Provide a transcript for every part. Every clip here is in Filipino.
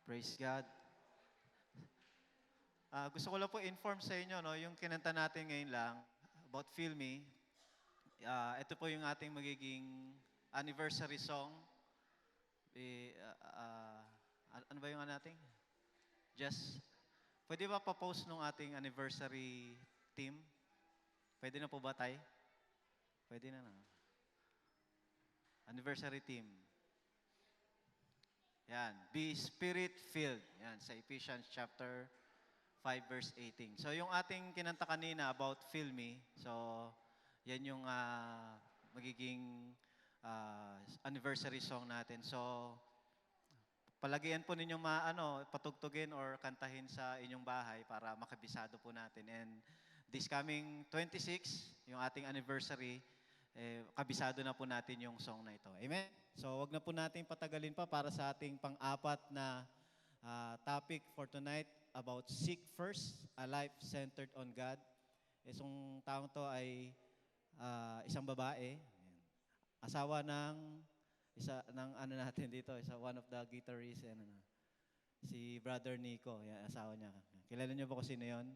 Praise God. Gusto ko lang po inform sa inyo, no, yung kinanta natin ngayon lang about Feel Me. Ito po yung ating magiging anniversary song. Ano ba yung natin? Just, pwede ba pa-post nung ating anniversary team? Pwede na po ba tayo? Pwede na. Anniversary team. Yan. Be Spirit-filled. Yan, sa Ephesians chapter 5 verse 18. So yung ating kinanta kanina about Feel Me, so yan yung magiging anniversary song natin. So palagian po ninyong patugtugin or kantahin sa inyong bahay para makabisado po natin. And this coming 26, yung ating anniversary, kabisado na po natin yung song na ito. Amen? So wag na po natin patagalin pa para sa ating pang-apat na topic for tonight about seek first, a life centered on God. Isang taong to ay isang babae, asawa ng natin dito, one of the guitarists, si Brother Nico, yan, asawa niya. Kilala niyo ba kung sino yun?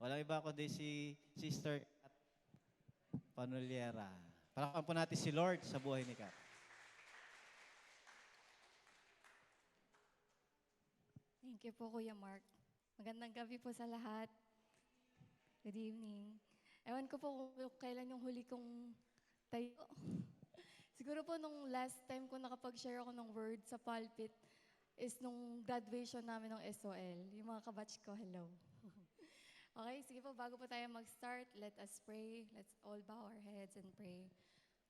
Walang iba kundi si Sister Panuliera. Palakpan po natin si Lord sa buhay ni Kat. Thank you po, Kuya Mark. Magandang gabi po sa lahat. Good evening. Ewan ko po kung kailan yung huli kong tayo. Siguro po nung last time ko nakapag-share ako ng word sa pulpit is nung graduation namin ng SOL. Yung mga kabatch ko, hello. Okay, sige po, bago po tayo mag-start, let us pray. Let's all bow our heads and pray.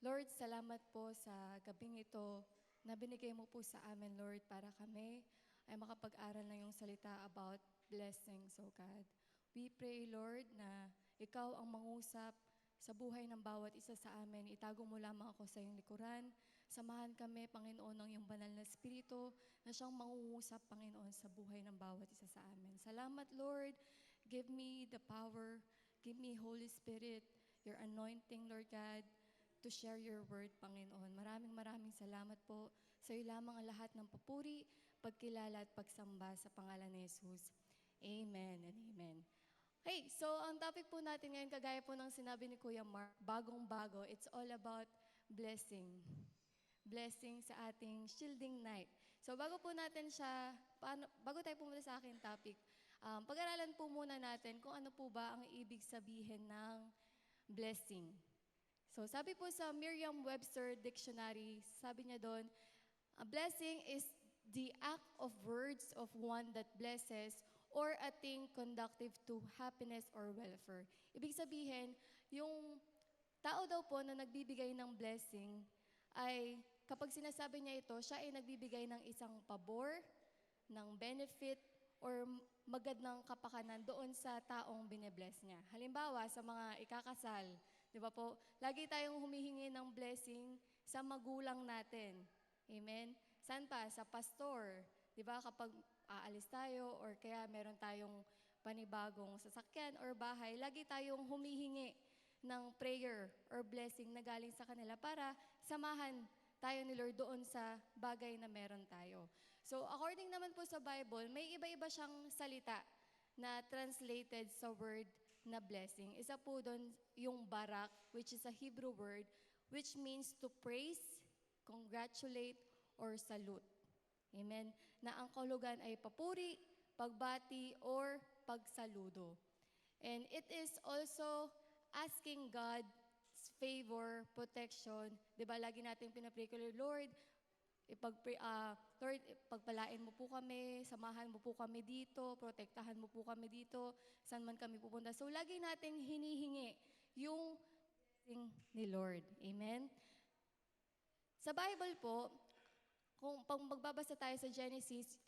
Lord, salamat po sa gabing ito na binigay mo po sa amin, Lord, para kami ay makapag-aral na yung salita about blessings, oh God. We pray, Lord, na ikaw ang mangusap sa buhay ng bawat isa sa amin. Itago mo lamang ako sa iyong likuran. Samahan kami, Panginoon, ng iyong banal na Espiritu na siyang mangungusap, Panginoon, sa buhay ng bawat isa sa amin. Salamat, Lord. Give me the power. Give me, Holy Spirit, your anointing, Lord God, to share your word, Panginoon. Maraming salamat po. Sa iyo lamang ang lahat ng papuri, pagkilala at pagsamba sa pangalan ni Jesus. Amen and amen. Okay, so ang topic po natin ngayon, kagaya po ng sinabi ni Kuya Mark, bagong-bago, it's all about blessing. Blessing sa ating shielding night. So bago po natin siya, bago tayo pumunta sa aking topic, pag-aralan po muna natin kung ano po ba ang ibig sabihin ng blessing. So sabi po sa Merriam-Webster Dictionary, sabi niya doon, a blessing is the act of words of one that blesses or a thing conducive to happiness or welfare. Ibig sabihin, yung tao daw po na nagbibigay ng blessing ay kapag sinasabi niya ito, siya ay nagbibigay ng isang pabor, ng benefit, or magandang kapakanan doon sa taong bine-bless niya. Halimbawa, sa mga ikakasal, di ba po, lagi tayong humihingi ng blessing sa magulang natin. Amen? Saan pa? Sa pastor. Di ba, kapag aalis tayo or kaya meron tayong panibagong sasakyan or bahay, lagi tayong humihingi ng prayer or blessing na galing sa kanila para samahan tayo ni Lord doon sa bagay na meron tayo. So according naman po sa Bible, may iba-iba siyang salita na translated sa word na blessing. Isa po doon yung barak, which is a Hebrew word, which means to praise, congratulate, or salute. Amen. Na ang kahulugan ay papuri, pagbati, or pagsaludo. And it is also asking God's favor, protection. Diba, lagi natin pinapray ko, Lord, Lord, pagpalain mo po kami, samahan mo po kami dito, protektahan mo po kami dito, saan man kami pupunta. So, lagi nating hinihingi yung blessing ni Lord. Amen? Sa Bible po, kung pag magbabasa tayo sa Genesis,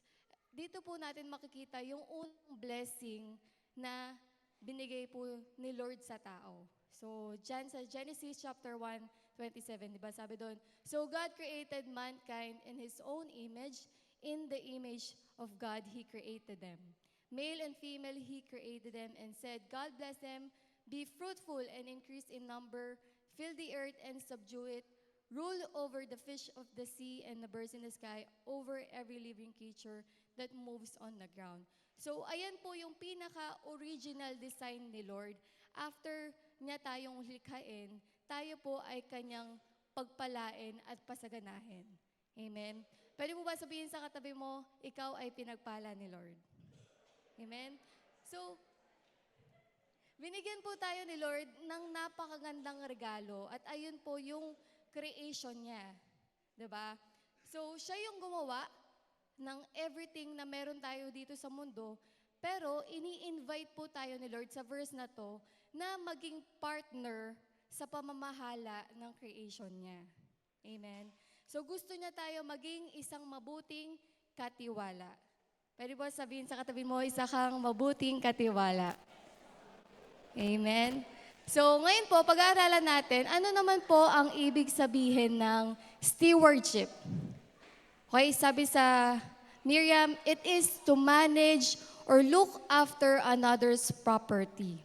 dito po natin makikita yung unang blessing na binigay po ni Lord sa tao. So, sa Genesis chapter 1:27, di ba sabi doon, so God created mankind in His own image, in the image of God He created them. Male and female He created them and said, God bless them, be fruitful and increase in number, fill the earth and subdue it, rule over the fish of the sea and the birds in the sky, over every living creature that moves on the ground. So, ayan po yung pinaka-original design ni Lord. After niya tayong likhain, tayo po ay kanyang pagpalain at pasaganahin. Amen? Pwede mo ba sabihin sa katabi mo, ikaw ay pinagpala ni Lord? Amen? So, binigyan po tayo ni Lord ng napakagandang regalo at ayun po yung creation niya. 'Di ba? So, siya yung gumawa ng everything na meron tayo dito sa mundo, pero ini-invite po tayo ni Lord sa verse na to na maging partner sa pamamahala ng creation niya. Amen? So, gusto niya tayo maging isang mabuting katiwala. Pwede ba sabihin sa katabi mo, isa kang mabuting katiwala? Amen? So, ngayon po, pag-aaralan natin, ano naman po ang ibig sabihin ng stewardship? Okay, sabi sa Miriam, it is to manage or look after another's property.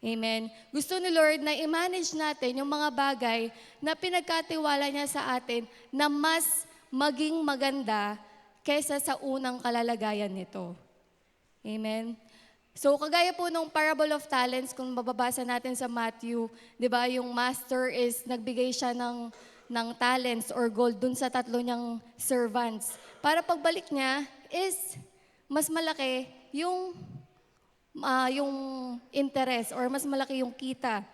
Amen. Gusto ni Lord na i-manage natin yung mga bagay na pinagkatiwala niya sa atin na mas maging maganda kaysa sa unang kalalagayan nito. Amen. So, kagaya po nung parable of talents, kung mababasa natin sa Matthew, di ba, yung master is nagbigay siya ng talents or gold dun sa tatlo niyang servants. Para pagbalik niya is mas malaki yung interest or mas malaki yung kita.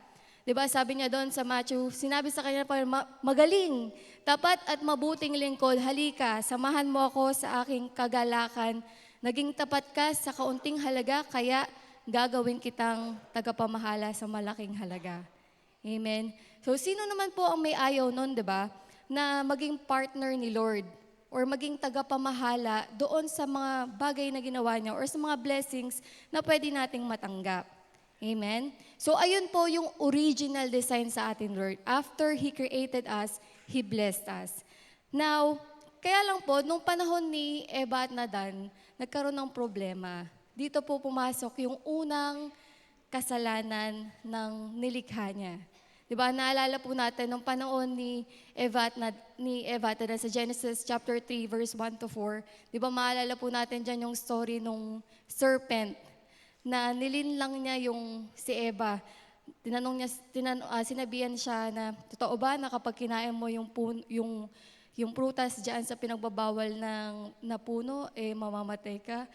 'Di ba? Sabi niya doon sa Matthew, sinabi sa kanya pa, magaling, tapat at mabuting lingkod, halika, samahan mo ako sa aking kagalakan. Naging tapat ka sa kaunting halaga, kaya gagawin kitang tagapamahala sa malaking halaga. Amen. So, sino naman po ang may ayaw nun, 'di ba? Na maging partner ni Lord or maging tagapamahala doon sa mga bagay na ginawa niya or sa mga blessings na pwede nating matanggap. Amen? So, ayun po yung original design sa atin, Lord. After He created us, He blessed us. Now, kaya lang po, nung panahon ni Eva at Nadan, nagkaroon ng problema. Dito po pumasok yung unang kasalanan ng nilikha niya. Diba, naalala po natin nung panahon ni Eva at Adan sa Genesis chapter 3 verse 1 to 4. Diba, maalala po natin dyan yung story nung serpent na nilinlang niya yung si Eva. Sinabihan siya na, totoo ba na kapag kinain mo yung prutas dyan sa pinagbabawal na puno, mamamatay ka?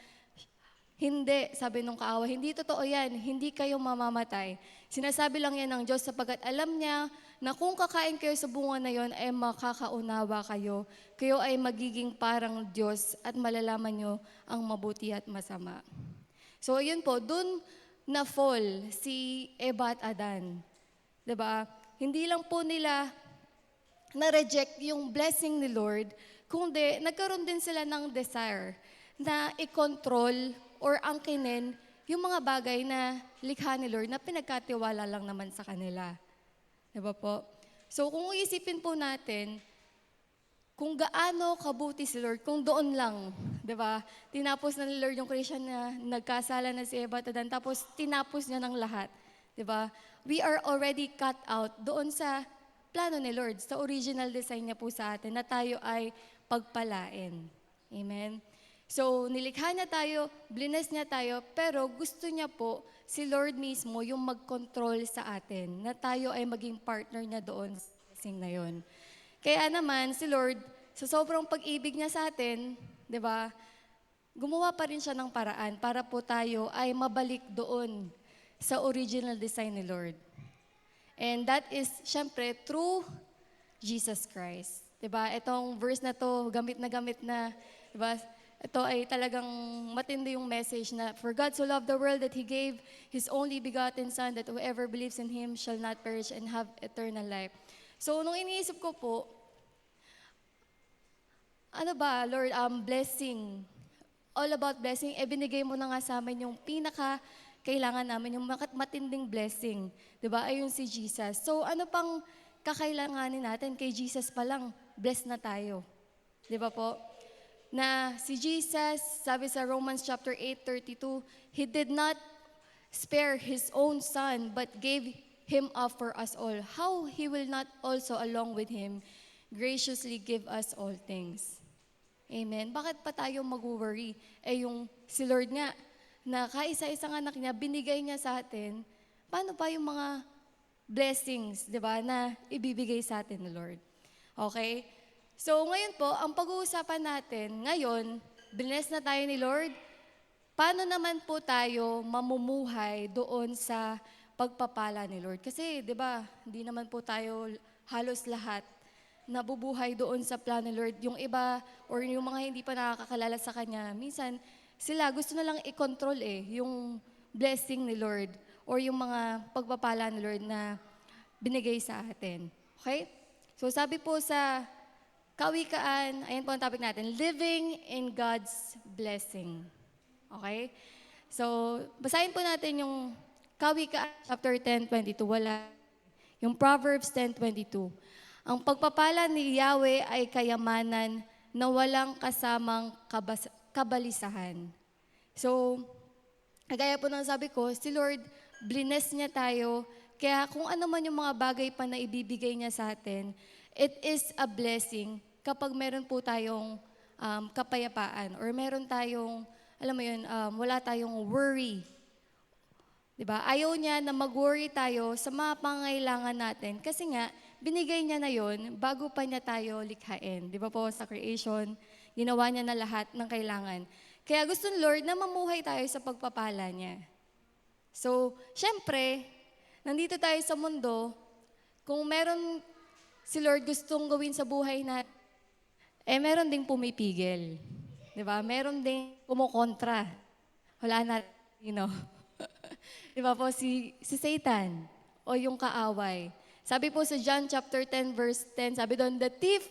Hindi, sabi nung kaawa, hindi totoo yan, hindi kayo mamamatay. Sinasabi lang yan ng Diyos sapagkat alam niya na kung kakain kayo sa bunga na yon ay makakaunawa kayo. Kayo ay magiging parang Diyos at malalaman nyo ang mabuti at masama. So, yun po, dun na-fall si Eva at Adan. 'Di ba? Hindi lang po nila na-reject yung blessing ni Lord, kundi nagkaroon din sila ng desire na i-control or angkinin yung mga bagay na likha ni Lord na pinagkatiwala lang naman sa kanila. Diba po? So kung iisipin po natin, kung gaano kabuti si Lord, kung doon lang, di ba? Tinapos na ni Lord yung creation na nagkasala na si Eva at Adan, tapos tinapos niya ng lahat. Di ba? We are already cut out doon sa plano ni Lord, sa original design niya po sa atin, na tayo ay pagpalain. Amen? So, nilikha niya tayo, bless niya tayo, pero gusto niya po si Lord mismo yung mag-control sa atin, na tayo ay maging partner niya doon sa blessing na yun. Kaya naman, si Lord, sa sobrang pag-ibig niya sa atin, di ba, gumawa pa rin siya ng paraan para po tayo ay mabalik doon sa original design ni Lord. And that is, syempre, through Jesus Christ. Diba? Itong verse na to, gamit na, diba? Ito ay talagang matindi yung message na, for God so loved the world that He gave His only begotten Son, that whoever believes in Him shall not perish and have eternal life. So, nung iniisip ko po, ano ba, Lord, blessing. All about blessing, binigay mo na nga sa amin yung pinaka-kailangan namin, yung matinding blessing. Diba? Ayun si Jesus. So, ano pang kakailanganin natin? Kay Jesus pa lang, blessed na tayo. Diba po? Na si Jesus, sabi sa Romans chapter 8:32, He did not spare His own Son, but gave him up for us all, how he will not also along with him graciously give us all things. Amen. Bakit pa tayo mag-worry? Yung si Lord nga, na kaisa-isang anak niya, binigay niya sa atin, paano pa yung mga blessings, di ba, na ibibigay sa atin ni Lord? Okay? So ngayon po, ang pag-uusapan natin, ngayon, bless na tayo ni Lord, paano naman po tayo mamumuhay doon sa pagpapala ni Lord? Kasi, di ba, hindi naman po tayo halos lahat nabubuhay doon sa plano ni Lord. Yung iba, or yung mga hindi pa nakakakalala sa Kanya, minsan, sila gusto na lang i-control yung blessing ni Lord or yung mga pagpapala ni Lord na binigay sa atin. Okay? So, sabi po sa Kawikaan, ayan po ang topic natin, living in God's blessing. Okay? So, basahin po natin yung Kawikaan chapter 10:22. Wala. Yung Proverbs 10:22. Ang pagpapala ni Yahweh ay kayamanan na walang kasamang kabalisahan. So, kagaya po ng sabi ko, si Lord, bless niya tayo. Kaya kung ano man yung mga bagay pa na ibibigay niya sa atin, it is a blessing kapag meron po tayong kapayapaan or meron tayong, alam mo yun, wala tayong worry. Diba? Ayaw niya na mag-worry tayo sa mga pangailangan natin kasi nga, binigay niya na yon bago pa niya tayo likhain. Di ba po sa creation, ginawa niya na lahat ng kailangan. Kaya gusto ng Lord na mamuhay tayo sa pagpapala niya. So, syempre, nandito tayo sa mundo, kung meron si Lord gustong gawin sa buhay natin, meron ding pumipigil. Di ba? Meron ding kumukontra. Wala na, Di ba po, si Satan o yung kaaway. Sabi po sa John chapter 10 verse 10, sabi doon, the thief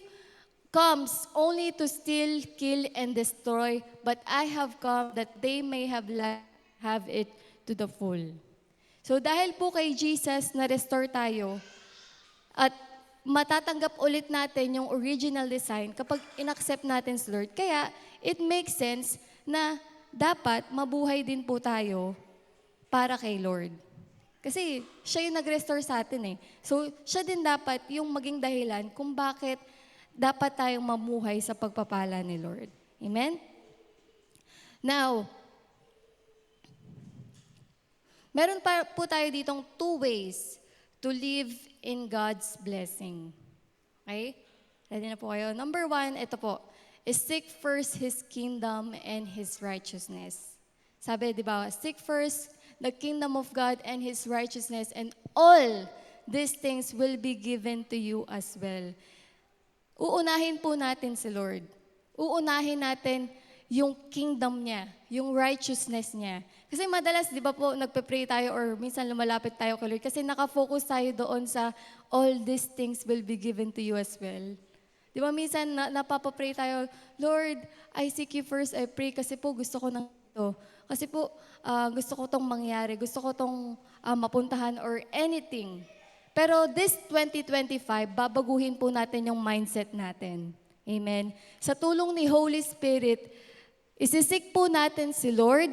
comes only to steal, kill, and destroy, but I have come that they may have life, have it to the full. So dahil po kay Jesus na-restore tayo, at matatanggap ulit natin yung original design kapag inaccept natin si Lord. Kaya it makes sense na dapat mabuhay din po tayo para kay Lord. Kasi siya yung nag-restore sa atin So, siya din dapat yung maging dahilan kung bakit dapat tayong mamuhay sa pagpapala ni Lord. Amen? Now, meron pa po tayo ditong 2 ways to live in God's blessing. Okay? Ready na po kayo? Number 1, ito po, is seek first His kingdom and His righteousness. Sabi, di ba, seek first the kingdom of God and His righteousness, and all these things will be given to you as well. Uunahin po natin si Lord. Uunahin natin yung kingdom niya, yung righteousness niya. Kasi madalas, di ba po, nagpe-pray tayo or minsan lumalapit tayo kay Lord kasi nakafocus tayo doon sa all these things will be given to you as well. Di ba minsan napapapray tayo, Lord, I seek you first, I pray kasi po gusto ko ng ito. Kasi po, gusto ko tong mangyari, gusto ko tong mapuntahan or anything. Pero this 2025, babaguhin po natin yung mindset natin. Amen. Sa tulong ni Holy Spirit, isisik po natin si Lord,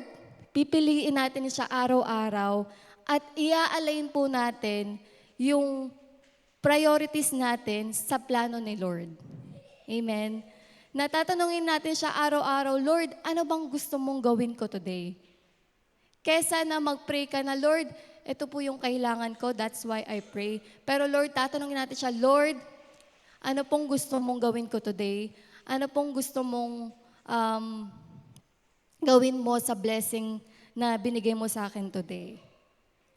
pipiliin natin siya araw-araw, at ia-align po natin yung priorities natin sa plano ni Lord. Amen. Natatanungin natin siya araw-araw, Lord, ano bang gusto mong gawin ko today? Kesa na mag-pray ka na, Lord, ito po yung kailangan ko, that's why I pray. Pero Lord, tatanungin natin siya, Lord, ano pong gusto mong gawin ko today? Ano pong gusto mong gawin mo sa blessing na binigay mo sa akin today?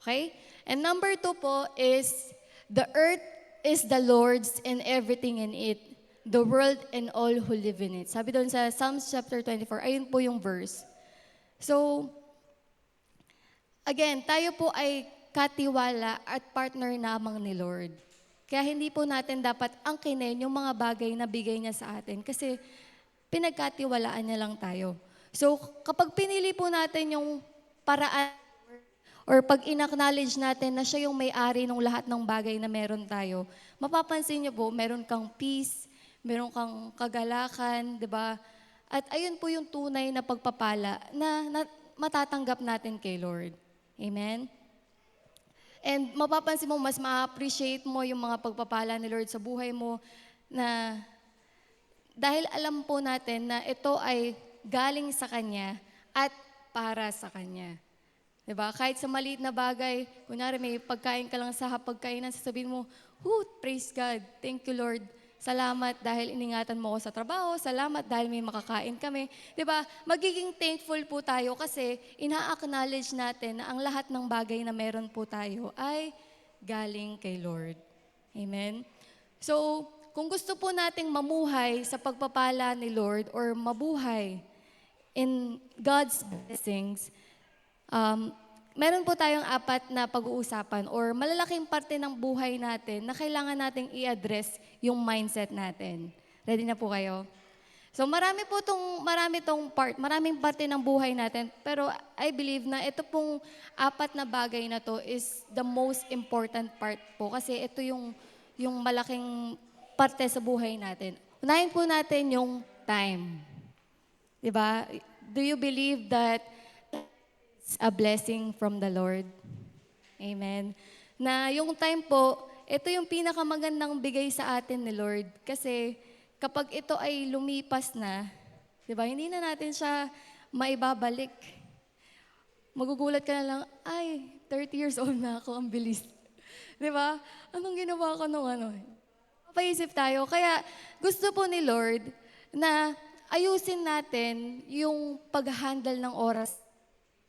Okay? And number 2 po is, the earth is the Lord's and everything in it, the world and all who live in it. Sabi doon sa Psalms chapter 24, ayun po yung verse. So, again, tayo po ay katiwala at partner namang ni Lord. Kaya hindi po natin dapat angkinin yung mga bagay na bigay niya sa atin kasi pinagkatiwalaan niya lang tayo. So, kapag pinili po natin yung paraan or pag in-acknowledge natin na siya yung may-ari ng lahat ng bagay na meron tayo, mapapansin niyo po, meron kang peace, meron kang kagalakan, di ba? At ayun po yung tunay na pagpapala na matatanggap natin kay Lord. Amen? And mapapansin mo, mas ma-appreciate mo yung mga pagpapala ni Lord sa buhay mo na dahil alam po natin na ito ay galing sa Kanya at para sa Kanya. 'Di ba? Kahit sa maliit na bagay, kunyari may pagkain ka lang sa hapagkainan, sasabihin mo, praise God, thank you Lord. Salamat dahil iningatan mo ako sa trabaho, salamat dahil may makakain kami. 'Di ba? Magiging thankful po tayo kasi ina-acknowledge natin na ang lahat ng bagay na meron po tayo ay galing kay Lord. Amen? So, kung gusto po nating mamuhay sa pagpapala ni Lord or mabuhay in God's blessings, meron po tayong apat na pag-uusapan or malalaking parte ng buhay natin na kailangan nating i-address yung mindset natin. Ready na po kayo? So maraming parte ng buhay natin, pero I believe na ito pong apat na bagay na to is the most important part po kasi ito yung malaking parte sa buhay natin. Unahin po natin yung time. 'Di ba? Do you believe that it's a blessing from the Lord? Amen. Na yung time po, ito yung pinakamagandang bigay sa atin ni Lord. Kasi kapag ito ay lumipas na, 'di ba? Hindi na natin siya maibabalik. Magugulat ka na lang, ay, 30 years old na ako, ang bilis. 'Di ba? Anong ginawa ko nung ano? Paisip tayo. Kaya gusto po ni Lord na ayusin natin yung pag-handle ng oras.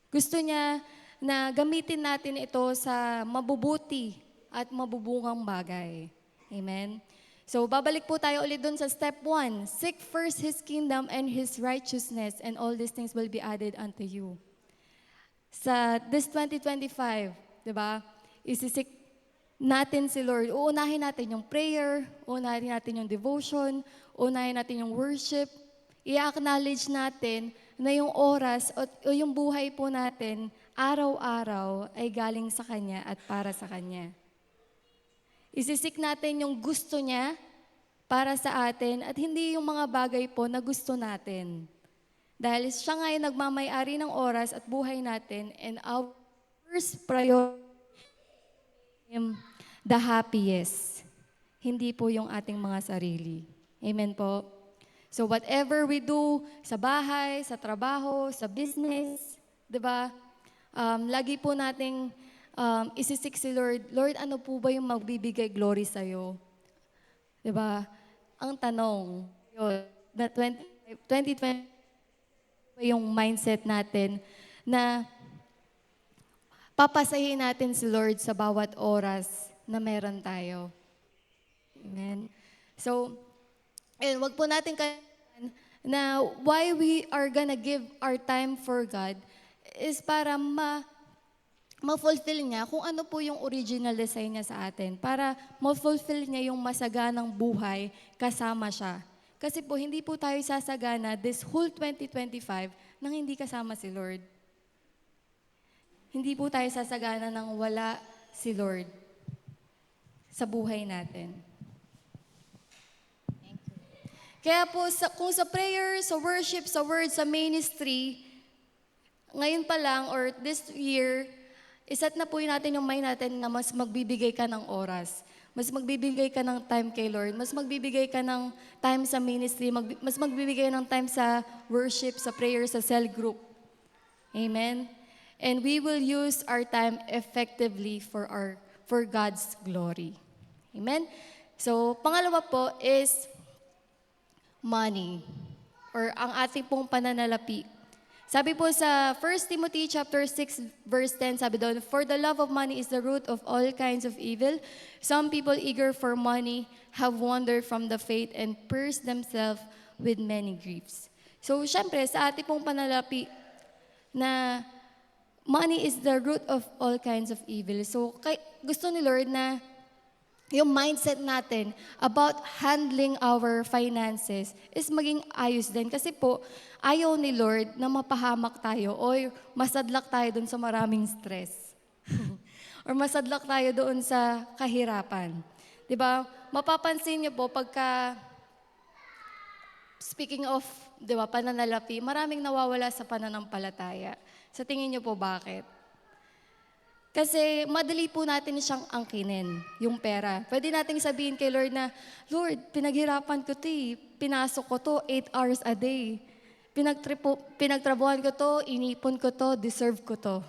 Gusto niya na gamitin natin ito sa mabubuti at mabubungang bagay. Amen? So, babalik po tayo ulit dun sa step 1. Seek first His kingdom and His righteousness, and all these things will be added unto you. Sa this 2025, di ba, isisik natin si Lord. Uunahin natin yung prayer, uunahin natin yung devotion, uunahin natin yung worship. I-acknowledge natin na yung oras o yung buhay po natin, araw-araw ay galing sa Kanya at para sa Kanya. Isisik natin yung gusto niya para sa atin at hindi yung mga bagay po na gusto natin. Dahil siya nga yung nagmamay-ari ng oras at buhay natin, and our first priority the happiest. Hindi po yung ating mga sarili. Amen po? So whatever we do sa bahay, sa trabaho, sa business, di ba? Lagi po nating isisik si Lord, Lord, ano po ba yung magbibigay glory sa'yo? Di ba? Ang tanong, yun, na 2020 yung mindset natin na papasahin natin si Lord sa bawat oras na meron tayo. Amen? So, wag po natin kalimutan na why we are gonna give our time for God is para ma-fulfill niya kung ano po yung original design niya sa atin. Para ma-fulfill niya yung masaganang buhay kasama siya. Kasi po, hindi po tayo sasagana this whole 2025 nang hindi kasama si Lord. Hindi po tayo sasagana nang wala si Lord sa buhay natin. Kaya po, kung sa prayer, sa worship, sa word, sa ministry, ngayon pa lang or this year, iset na po natin yung mind natin na mas magbibigay ka ng oras. Mas magbibigay ka ng time kay Lord. Mas magbibigay ka ng time sa ministry. Mas magbibigay ng time sa worship, sa prayer, sa cell group. Amen? And we will use our time effectively for God's glory. Amen? So, pangalawa po is money or ang ating pong pananalapi. Sabi po sa 1 Timothy chapter 6 verse 10, sabi doon, for the love of money is the root of all kinds of evil. Some people eager for money have wandered from the faith and pierced themselves with many griefs. So, syempre, sa ating pong pananalapi na money is the root of all kinds of evil. So, gusto ni Lord na yung mindset natin about handling our finances is maging ayos din. Kasi po, ayaw ni Lord na mapahamak tayo o masadlak tayo doon sa maraming stress. Or masadlak tayo doon sa kahirapan. 'Di ba? Mapapansin niyo po pagka, speaking of, 'di ba, pananalapi, maraming nawawala sa pananampalataya. Sa tingin niyo po bakit? Kasi madali po natin siyang angkinin, yung pera. Pwede nating sabihin kay Lord na, Lord, pinaghirapan ko 'to eh. Pinasok ko to 8 hours a day. Pinagtrabuhan ko to, inipon ko to, deserve ko to.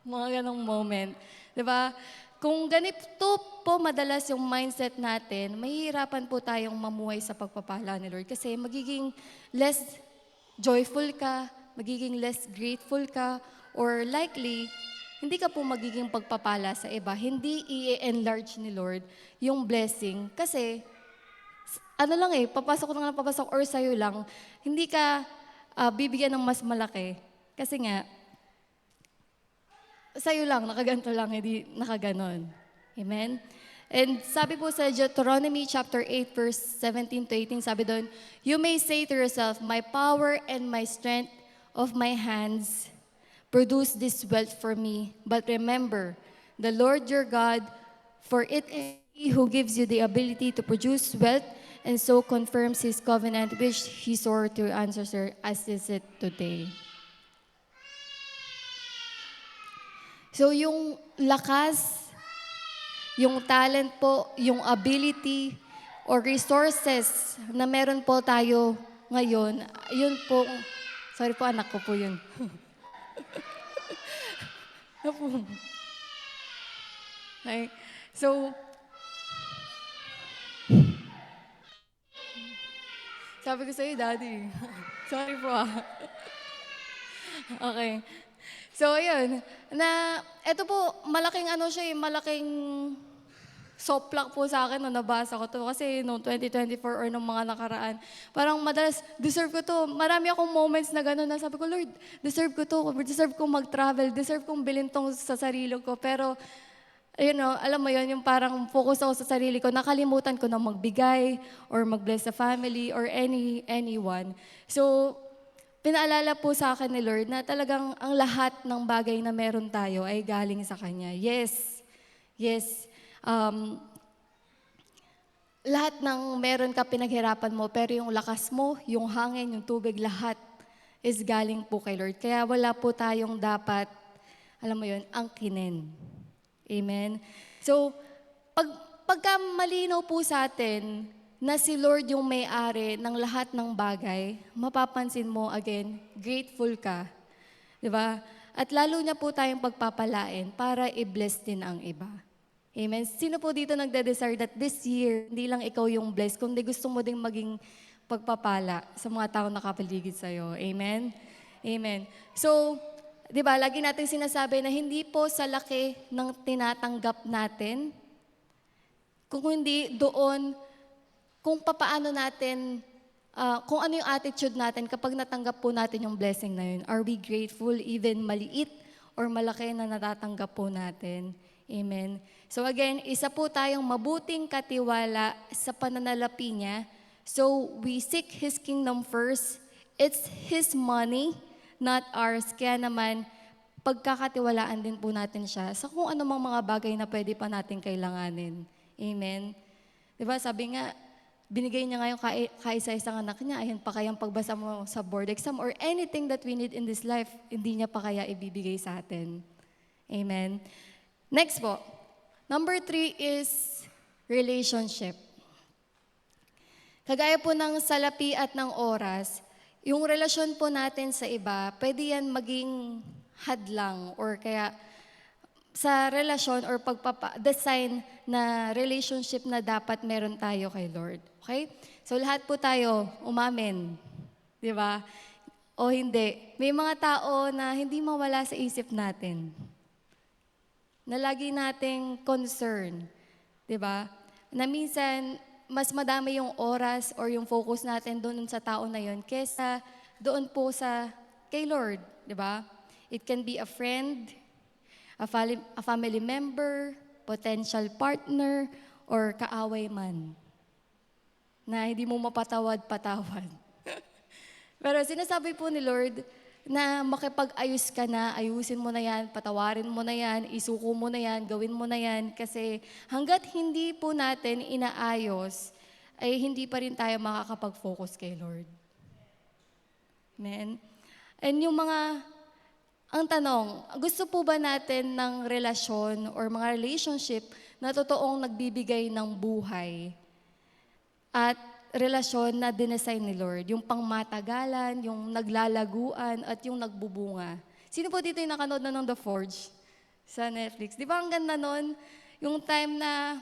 Mga ganong moment. 'Di ba? Kung ganito po madalas yung mindset natin, mahihirapan po tayong mamuhay sa pagpapala ni Lord. Kasi magiging less joyful ka, magiging less grateful ka, or likely, hindi ka po magiging pagpapala sa iba. Hindi i-enlarge ni Lord yung blessing. Kasi, ano lang eh, papasok lang ng papasok or sa'yo lang, hindi ka bibigyan ng mas malaki. Kasi nga, sa'yo lang, nakaganto lang, hindi nakaganon. Amen? And sabi po sa Deuteronomy chapter 8 verse 17 to 18, sabi doon, "You may say to yourself, my power and my strength of my hands produce this wealth for me. But remember, the Lord your God, for it is He who gives you the ability to produce wealth and so confirms His covenant, which He swore to ancestors as is it today." So yung lakas, yung talent po, yung ability, or resources na meron po tayo ngayon, yun po, sorry po anak ko po yun. Opo. Okay. So, sabi ko sa'yo, Daddy. Sorry po ah. Okay. So, ayun. Ito po, malaking ano siya eh, malaking soplak po sa akin nung nabasa ko to. Kasi noong 2024 or nung mga nakaraan, parang madalas, deserve ko to. Marami akong moments na gano'n na sabi ko, Lord, deserve ko to. Deserve kong mag-travel. Deserve kong bilhin tong sa sarili ko. Pero, alam mo yon yung parang focus ako sa sarili ko. Nakalimutan ko na magbigay or mag-bless sa family or anyone. So, pinaalala po sa akin ni Lord na talagang ang lahat ng bagay na meron tayo ay galing sa Kanya. Yes. Yes. Lahat ng meron ka pinaghirapan mo, pero yung lakas mo, yung hangin, yung tubig, lahat is galing po kay Lord. Kaya wala po tayong dapat, alam mo yun, angkinin. Amen? So, pagka malinaw po sa atin na si Lord yung may-ari ng lahat ng bagay, mapapansin mo again, grateful ka. Diba? At lalo niya po tayong pagpapalain para i-bless din ang iba. Amen. Sino po dito nagde-desire that this year, hindi lang ikaw yung blessed, kundi gusto mo ding maging pagpapala sa mga taong nakapaligid sa'yo. Amen? Amen. So, di ba, lagi natin sinasabi na hindi po sa laki ng tinatanggap natin, kung hindi doon, kung papaano natin, kung ano yung attitude natin kapag natanggap po natin yung blessing na yun. Are we grateful, even maliit or malaki na natatanggap po natin? Amen. So again, isa po tayong mabuting katiwala sa pananalapi niya. So we seek His kingdom first. It's His money, not ours. Kaya naman, pagkakatiwalaan din po natin siya sa kung anumang mga bagay na pwede pa natin kailanganin. Amen. Diba, sabi nga, binigay niya nga yung kaisa-isang anak niya. Ayan pa kayang pagbasa mo sa board exam or anything that we need in this life, hindi niya pa kaya ibibigay sa atin. Amen. Next po, number 3 is relationship. Kagaya po ng salapi at ng oras, yung relasyon po natin sa iba, pwede yan maging hadlang or kaya sa relasyon or design na relationship na dapat meron tayo kay Lord. Okay? So lahat po tayo umamin. Di ba? O hindi. May mga tao na hindi mawala sa isip natin na lagi nating concern, di ba? Na minsan, mas madami yung oras or yung focus natin doon sa tao na yon kesa doon po sa kay Lord, di ba? It can be a friend, a family member, potential partner, or kaaway man na hindi mo mapatawad-patawad. Pero sinasabi po ni Lord, na makipag-ayos ka na, ayusin mo na yan, patawarin mo na yan, isuko mo na yan, gawin mo na yan. Kasi hanggat hindi po natin inaayos, ay hindi pa rin tayo makakapag-focus kay Lord. Amen? And yung mga Ang tanong, gusto po ba natin ng relasyon or mga relationship na totoong nagbibigay ng buhay at relasyon na dinesign ni Lord? Yung pangmatagalan, yung naglalaguan, at yung nagbubunga. Sino po dito yung nakanood na ng The Forge sa Netflix? Di ba ang ganda nun? Yung time na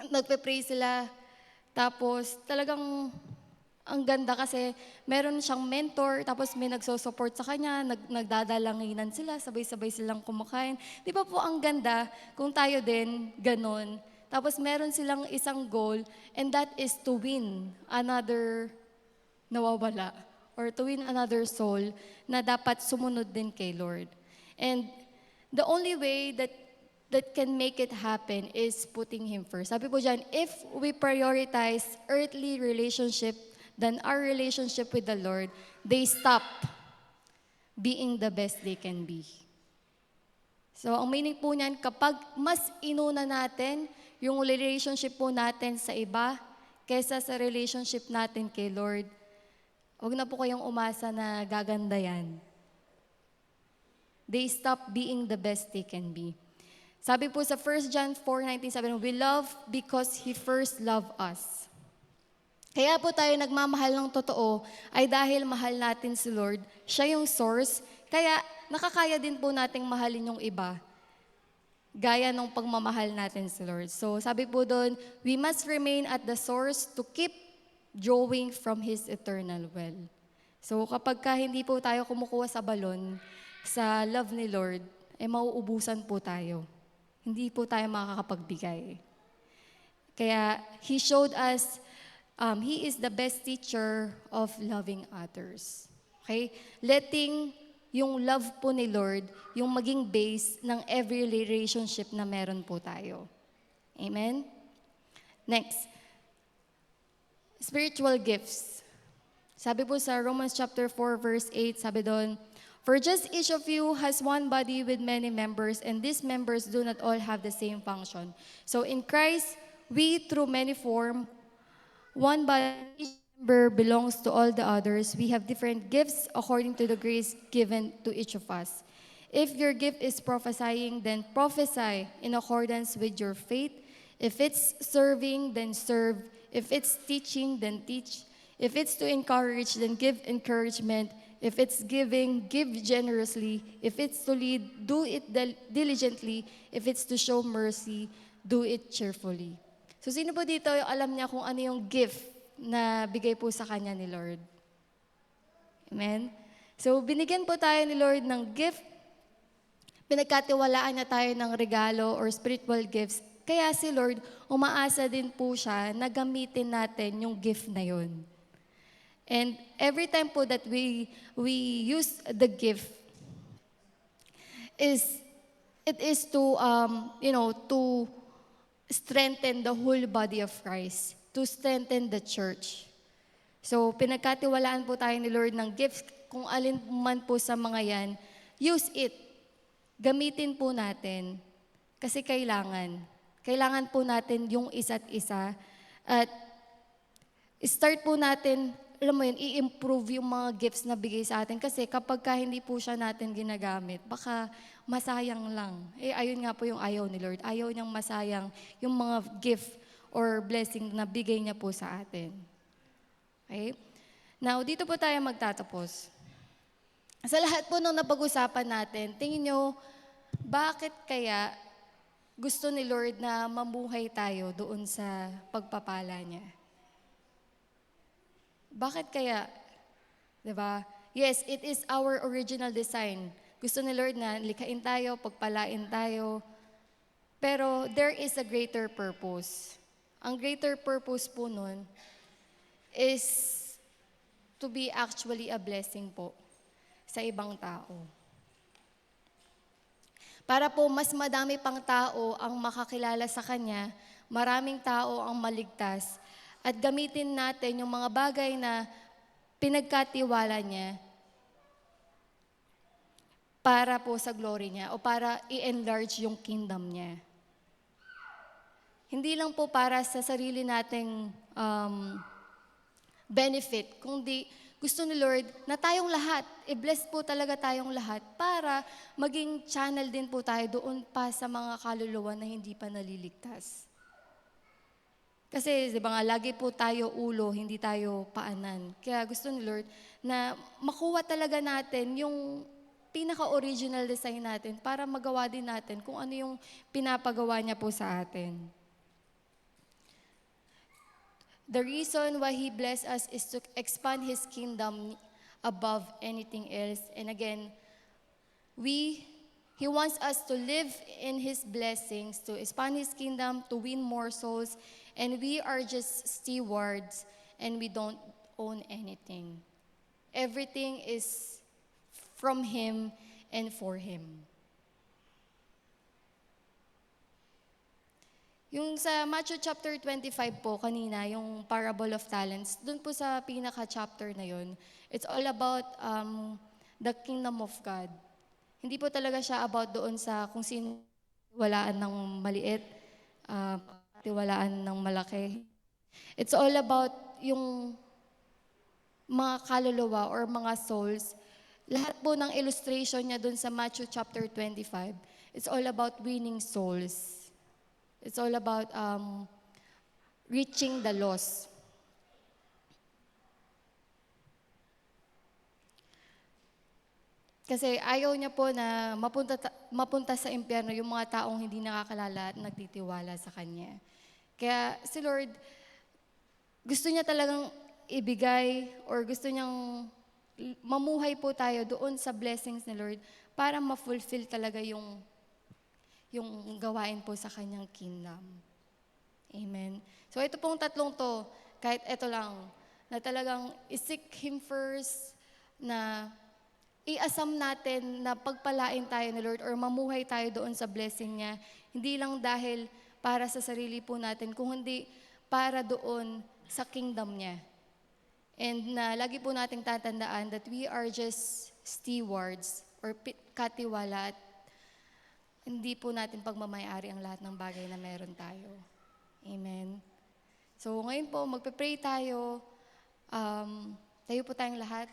nagpe-pray sila, tapos talagang ang ganda kasi meron siyang mentor, tapos may nagsosupport sa kanya, nagdadalanginan sila, sabay-sabay silang kumakain. Di ba po ang ganda kung tayo din ganon? Tapos meron silang isang goal, and that is to win another nawawala or to win another soul na dapat sumunod din kay Lord. And the only way that can make it happen is putting Him first. Sabi po dyan, if we prioritize earthly relationship than our relationship with the Lord, they stop being the best they can be. So, ang meaning po niyan, kapag mas inuna natin yung relationship po natin sa iba kaysa sa relationship natin kay Lord, huwag na po kayong umasa na gaganda yan. They stop being the best they can be. Sabi po sa 1 John 4:19, sabi, we love because He first loved us. Kaya po tayo nagmamahal ng totoo ay dahil mahal natin si Lord. Siya yung source, kaya nakakaya din po nating mahalin yung iba. Gaya ng pagmamahal natin si Lord. So sabi po doon, we must remain at the source to keep drawing from His eternal well. So kapag hindi po tayo kumukuha sa balon, sa love ni Lord, mauubusan po tayo. Hindi po tayo makakapagbigay. Kaya He showed us, He is the best teacher of loving others. Okay? Letting yung love po ni Lord, yung maging base ng every relationship na meron po tayo. Amen? Next. Spiritual gifts. Sabi po sa Romans chapter 4 verse 8, sabi doon, for just each of you has one body with many members, and these members do not all have the same function. So in Christ, we through many form one body, each member belongs to all the others. We have different gifts according to the grace given to each of us. If your gift is prophesying, then prophesy in accordance with your faith. If it's serving, then serve. If it's teaching, then teach. If it's to encourage, then give encouragement. If it's giving, give generously. If it's to lead, do it diligently. If it's to show mercy, do it cheerfully. So sino po dito yung alam niya kung ano yung gift na bigay po sa kanya ni Lord? Amen? So binigyan po tayo ni Lord ng gift. Pinagkatiwalaan niya tayo ng regalo or spiritual gifts. Kaya si Lord, umaasa din po siya na gamitin natin yung gift na yun. And every time po that we use the gift, it is to, to strengthen the whole body of Christ, to strengthen the church. So, pinagkatiwalaan po tayo ni Lord ng gifts, kung alin man po sa mga yan, use it. Gamitin po natin. Kasi kailangan po natin yung isa't isa. At start po natin, alam mo yun, i-improve yung mga gifts na bigay sa atin. Kasi kapag hindi po siya natin ginagamit, baka masayang lang. Ayun nga po yung ayaw ni Lord. Ayaw niyang masayang yung mga gift or blessing na bigay niya po sa atin. Okay? Now, dito po tayo magtatapos. Sa lahat po nung napag-usapan natin, tingin nyo, bakit kaya gusto ni Lord na mamuhay tayo doon sa pagpapala niya? Bakit kaya? Diba? Yes, it is our original design. Gusto ni Lord na likhain tayo, pagpalain tayo. Pero there is a greater purpose. Ang greater purpose po nun is to be actually a blessing po sa ibang tao. Para po mas madami pang tao ang makakilala sa Kanya, maraming tao ang maligtas, at gamitin natin yung mga bagay na pinagkatiwala niya para po sa glory niya o para i-enlarge yung kingdom niya. Hindi lang po para sa sarili nating benefit, kundi gusto ni Lord na tayong lahat, i-bless po talaga tayong lahat para maging channel din po tayo doon pa sa mga kaluluwa na hindi pa naliligtas. Kasi, di ba nga, lagi po tayo ulo, hindi tayo paanan. Kaya gusto ni Lord na makuha talaga natin yung pinaka-original design natin para magawa din natin kung ano yung pinapagawa niya po sa atin. The reason why He blessed us is to expand His kingdom above anything else. And again, He wants us to live in His blessings, to expand His kingdom, to win more souls. And we are just stewards and we don't own anything. Everything is from Him and for Him. Yung sa Matthew chapter 25 po kanina, yung Parable of Talents, dun po sa pinaka-chapter na yun, it's all about the kingdom of God. Hindi po talaga siya about doon sa kung sino walaan ng maliit, tiwalaan ng malaki. It's all about yung mga kaluluwa or mga souls. Lahat po ng illustration niya doon sa Matthew chapter 25, it's all about winning souls. It's all about reaching the lost. Kasi ayaw niya po na mapunta sa impyerno yung mga taong hindi nakakalala at nagtitiwala sa Kanya. Kaya si Lord, gusto niya talagang ibigay or gusto niyang mamuhay po tayo doon sa blessings ni Lord para ma-fulfill talaga yung gawain po sa kanyang kingdom. Amen. So ito pong tatlong to, kahit ito lang, na talagang isik Him first, na i-asam natin na pagpalain tayo ni Lord or mamuhay tayo doon sa blessing niya, hindi lang dahil para sa sarili po natin, kung hindi para doon sa kingdom niya. And na lagi po nating tatandaan that we are just stewards or katiwala at hindi po natin pagmamayari ang lahat ng bagay na meron tayo. Amen. So ngayon po, magpe-pray tayo. Tayo po tayong lahat.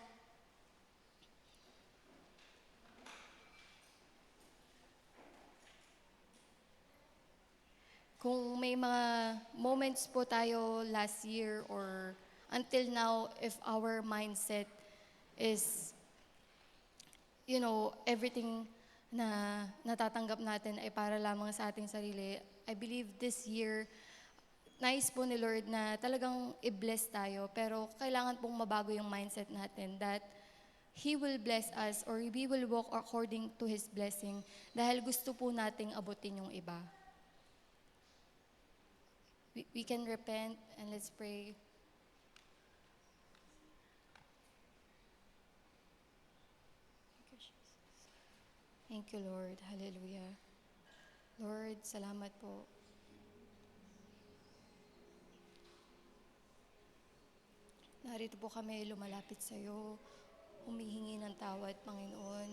Kung may mga moments po tayo last year or until now, if our mindset is, everything na natatanggap natin ay para lamang sa ating sarili, I believe this year, nais po ni Lord na talagang i-bless tayo, pero kailangan pong mabago yung mindset natin that He will bless us or we will walk according to His blessing dahil gusto po nating abutin yung iba. We can repent and let's pray. Thank you, Lord. Hallelujah. Lord, salamat po. Narito po kami lumalapit sa iyo, humihingi ng tawad, Panginoon.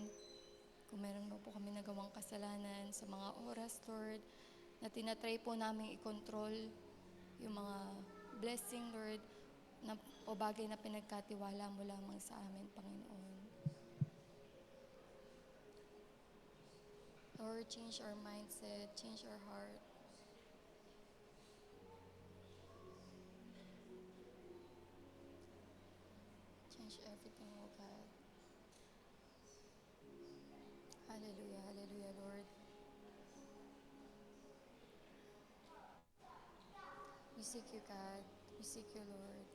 Kung meron po kami nagawang kasalanan sa mga oras, Lord, na tinatry po namin i-control yung mga blessing, Lord, o bagay na pinagkatiwala mo lamang sa amin, Panginoon. Lord, change our mindset, change our heart. Change everything, oh God. Hallelujah, hallelujah, Lord. We seek you, God. We seek you, Lord.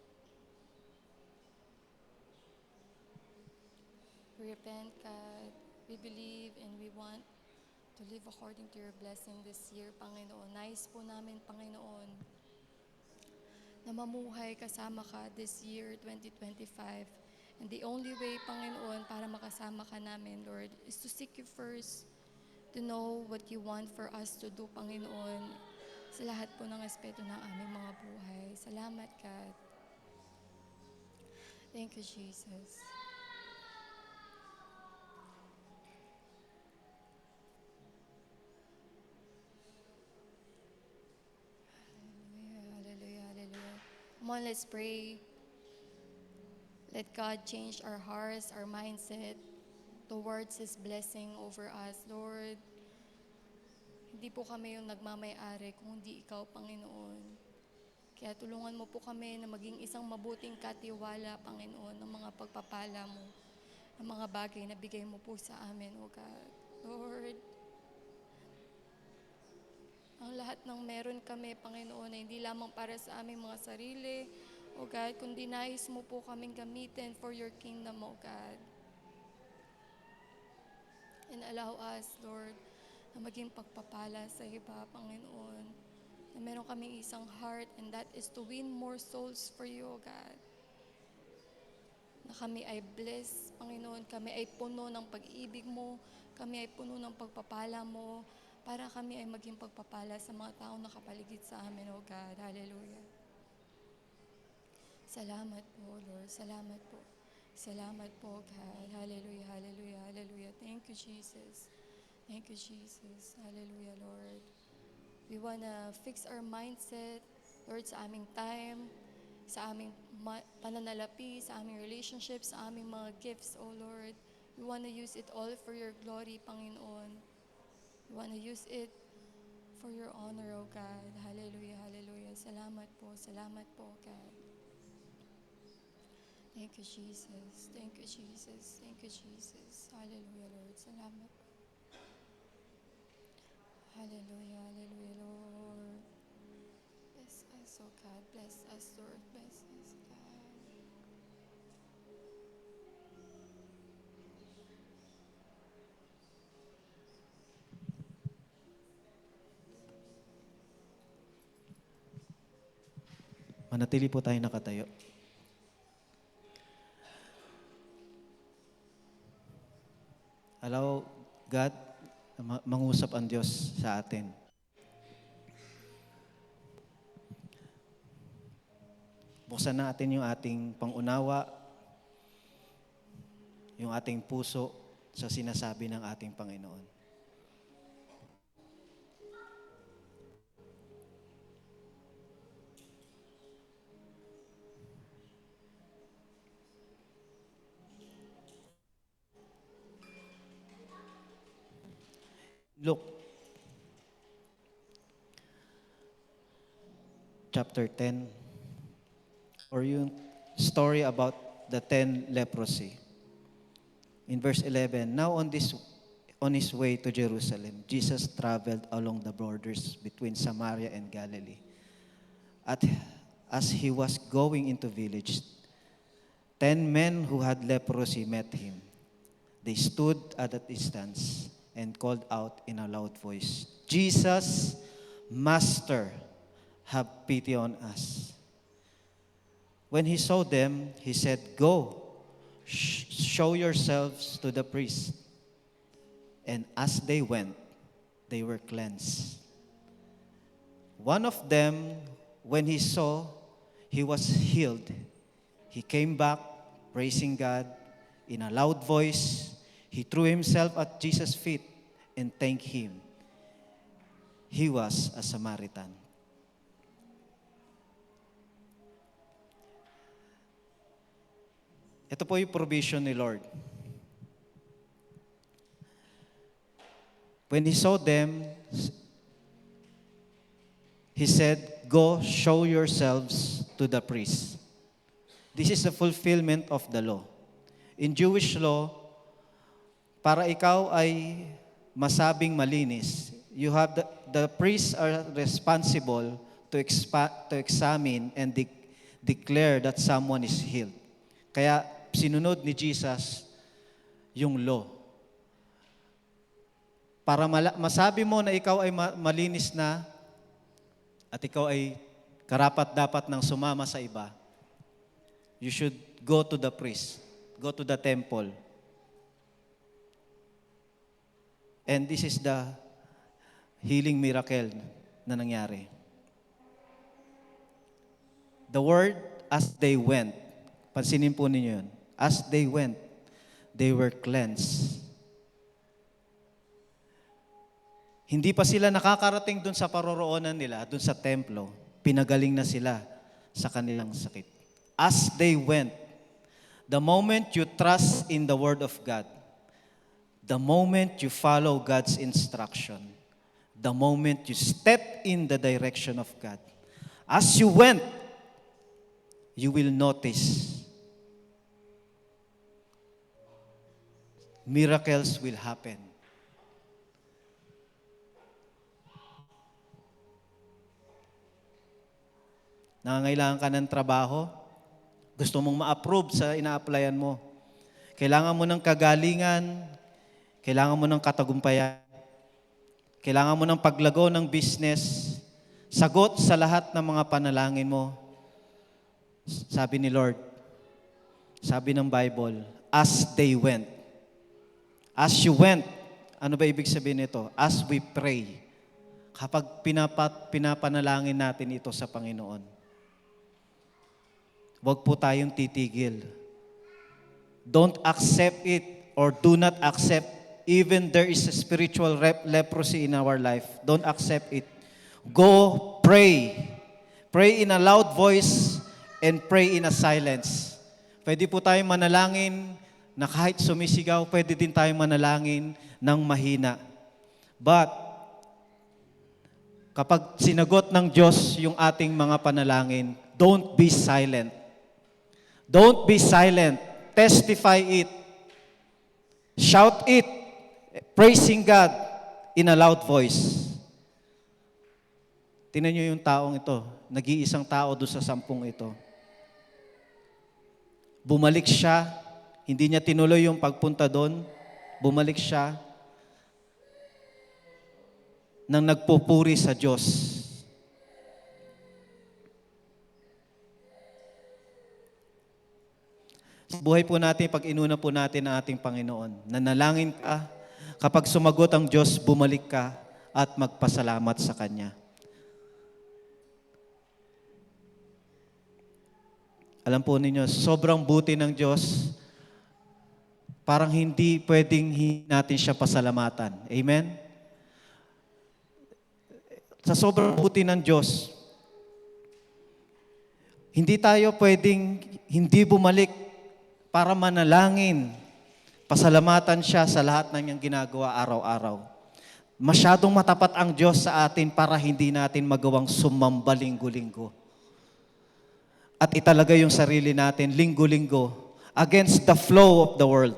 We repent, God. We believe and we want to live according to your blessing this year, Panginoon. Nais po namin, Panginoon, na mamuhay kasama ka this year, 2025. And the only way, Panginoon, para makasama ka namin, Lord, is to seek you first, to know what you want for us to do, Panginoon, sa lahat po ng aspeto ng aming mga buhay. Salamat, God. Thank you, Jesus. Hallelujah, hallelujah, hallelujah. Come on, let's pray. Let God change our hearts, our mindset towards His blessing over us. Lord, hindi po kami yung nagmamay-ari kung hindi Ikaw, Panginoon. Kaya tulungan mo po kami na maging isang mabuting katiwala, Panginoon, ng mga pagpapala mo, ng mga bagay na bigay mo po sa amin, O God. Lord, ang lahat ng meron kami, Panginoon, ay hindi lamang para sa aming mga sarili, O God, kundi nais mo po kaming gamitin for your kingdom, O God. And allow us, Lord, na maging pagpapala sa iba, Panginoon. Na meron kaming isang heart, and that is to win more souls for you, O God. Na kami ay blessed, Panginoon. Kami ay puno ng pag-ibig mo. Kami ay puno ng pagpapala mo. Para kami ay maging pagpapala sa mga taong nakapaligid sa amin, O God. Hallelujah. Salamat po, Lord. Salamat po. Salamat po, God. Hallelujah, hallelujah, hallelujah. Thank you, Jesus. Thank you, Jesus. Hallelujah, Lord. We wanna fix our mindset, Lord, sa aming time, sa aming pananalapi, sa aming relationships, sa aming mga gifts, O Lord. We wanna use it all for your glory, Panginoon. We wanna use it for your honor, O God. Hallelujah, hallelujah. Salamat po, God. Thank you, Jesus. Thank you, Jesus. Thank you, Jesus. Hallelujah, Lord. Salamat. Hallelujah, hallelujah, Lord. Bless us, oh God. Bless us, Lord. Bless us, God. Manatili po tayo nakatayo. Allow God, mangusap ang Diyos sa atin. Buksan natin yung ating pangunawa, yung ating puso sa sinasabi ng ating Panginoon. Luke chapter 10, or yung story about the 10 leprosy. In verse 11, now on his way to Jerusalem, Jesus traveled along the borders between Samaria and Galilee. As he was going into village, 10 men who had leprosy met him. They stood at a distance and called out in a loud voice, Jesus, Master, have pity on us. When he saw them, he said, go, show yourselves to the priest. And as they went, they were cleansed. One of them, when he saw he was healed, he came back praising God in a loud voice. He threw himself at Jesus' feet and thanked him. He was a Samaritan. Ito po yung provision ni Lord. When he saw them, he said, go show yourselves to the priest. This is the fulfillment of the law. In Jewish law, para ikaw ay masabing malinis, the priests are responsible to examine and declare that someone is healed. Kaya sinunod ni Jesus yung law. Para masabi mo na ikaw ay malinis na at ikaw ay karapat-dapat ng sumama sa iba, you should go to the priest, go to the temple. And this is the healing miracle na nangyari. The word, as they went, pansinin po ninyo yun, as they went, they were cleansed. Hindi pa sila nakakarating dun sa paroroonan nila, dun sa templo, pinagaling na sila sa kanilang sakit. As they went, The moment you trust in the Word of God, the moment you follow God's instruction, the moment you step in the direction of God, as you went, you will notice miracles will happen. Nangangailangan ka ng trabaho, gusto mong ma-approve sa ina-applyan mo. Kailangan mo ng kagalingan, kailangan mo ng katagumpayan, kailangan mo ng paglago ng business, sagot sa lahat ng mga panalangin mo. Sabi ni Lord, sabi ng Bible, as they went. As you went, ano ba ibig sabihin nito? As we pray. Kapag pinapanalangin natin ito sa Panginoon, huwag po tayong titigil. Don't accept it or do not accept. Even there is a spiritual leprosy in our life. Don't accept it. Go pray. Pray in a loud voice and pray in a silence. Pwede po tayong manalangin na kahit sumisigaw, pwede din tayong manalangin ng mahina. But, kapag sinagot ng Diyos yung ating mga panalangin, don't be silent. Don't be silent. Testify it. Shout it. Praising God in a loud voice. Tingnan niyo yung taong ito. Nag-iisang tao doon sa 10 ito. Bumalik siya. Hindi niya tinuloy yung pagpunta doon. Bumalik siya nang nagpupuri sa Diyos. Sa buhay po natin, pag inuna po natin ang ating Panginoon, nanalangin ka, kapag sumagot ang Diyos, bumalik ka at magpasalamat sa Kanya. Alam po ninyo, sobrang buti ng Diyos, parang hindi pwedeng natin siya pasalamatan. Amen? Sa sobrang buti ng Diyos, hindi tayo pwedeng hindi bumalik para manalangin, pasalamatan siya sa lahat ng niyang ginagawa araw-araw. Masyadong matapat ang Diyos sa atin para hindi natin magawang sumamba linggo-linggo. At italaga yung sarili natin linggo-linggo against the flow of the world.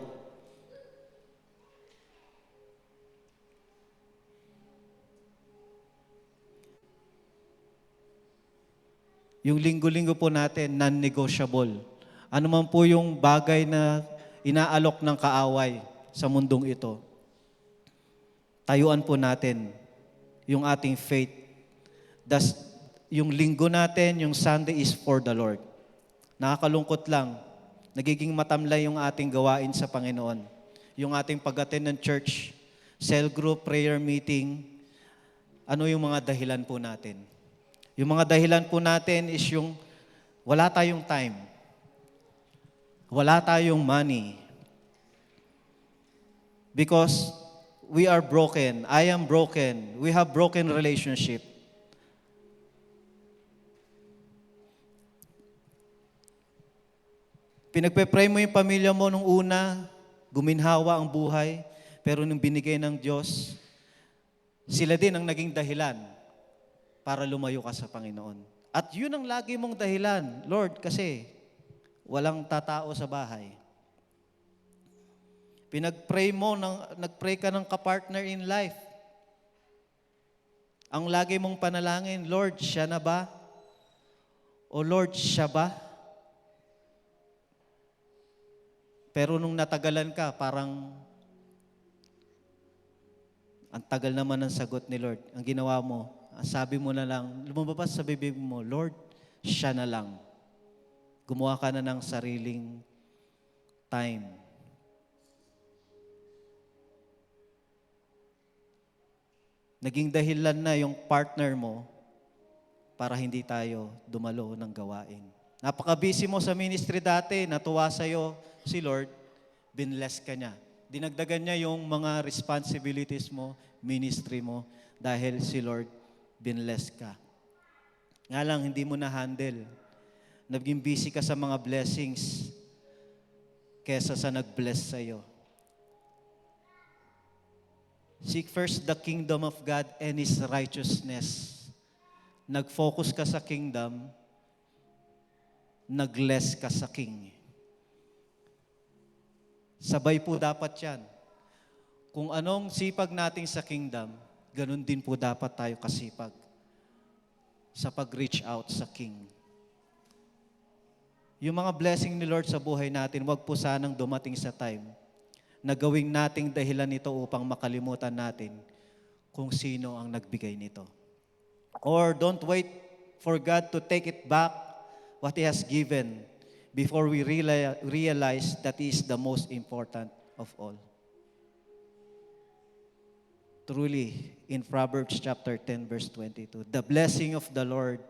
Yung linggo-linggo po natin, non-negotiable. Ano man po yung bagay na inaalok ng kaaway sa mundong ito, tayuan po natin yung ating faith. Yung linggo natin, yung Sunday is for the Lord. Nakakalungkot lang, nagiging matamlay yung ating gawain sa Panginoon. Yung ating pag-attend ng church, cell group, prayer meeting, ano yung mga dahilan po natin? Yung mga dahilan po natin is yung wala tayong time. Wala tayong money. Because we are broken. I am broken. We have broken relationship. Pinagpe-pray mo yung pamilya mo nung una, guminhawa ang buhay, pero nung binigay ng Diyos, sila din ang naging dahilan para lumayo ka sa Panginoon. At yun ang lagi mong dahilan, Lord, kasi walang tatao sa bahay. Nagpray ka ng kapartner in life. Ang lagi mong panalangin, Lord, siya na ba? O Lord, siya ba? Pero nung natagalan ka, parang ang tagal naman ng sagot ni Lord. Ang ginawa mo, sabi mo na lang, lumabas sa bibig mo, Lord, siya na lang. Gumawa ka na ng sariling time. Naging dahilan na yung partner mo para hindi tayo dumalo ng gawain. Napaka-busy mo sa ministry dati, natuwa sa'yo si Lord, binless ka niya. Dinagdagan niya yung mga responsibilities mo, ministry mo, dahil si Lord binless ka. Nga lang, hindi mo na-handle. Naging busy ka sa mga blessings. kesa sa nag-bless sa'yo. Seek first the kingdom of God and His righteousness. Nag-focus ka sa kingdom, nag-less ka sa king. Sabay po dapat yan. Kung anong sipag natin sa kingdom, ganun din po dapat tayo kasipag sa pag-reach out sa king. Yung mga blessing ni Lord sa buhay natin, wag po sanang dumating sa time na gawing nating dahilan nito upang makalimutan natin kung sino ang nagbigay nito. Or don't wait for God to take it back what He has given before we realize that He is the most important of all. Truly, in Proverbs chapter 10, verse 22, the blessing of the Lord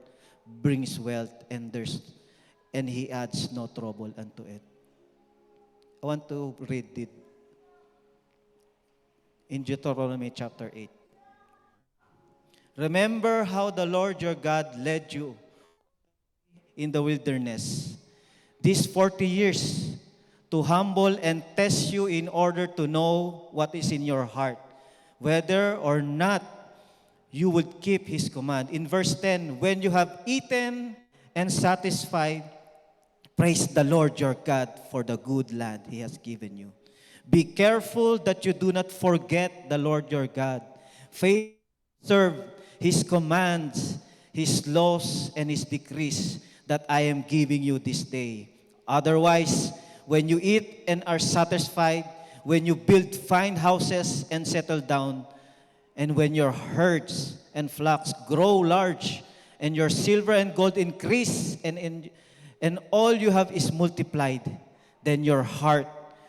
brings wealth and He adds no trouble unto it. I want to read it in Deuteronomy chapter 8. Remember how the Lord your God led you in the wilderness these 40 years to humble and test you in order to know what is in your heart, whether or not you would keep His command. In verse 10, when you have eaten and satisfied, praise the Lord your God for the good land He has given you. Be careful that you do not forget the Lord your God. Faithfully serve His commands, His laws, and His decrees that I am giving you this day. Otherwise, when you eat and are satisfied, when you build fine houses and settle down, and when your herds and flocks grow large, and your silver and gold increase, and all you have is multiplied, then your heart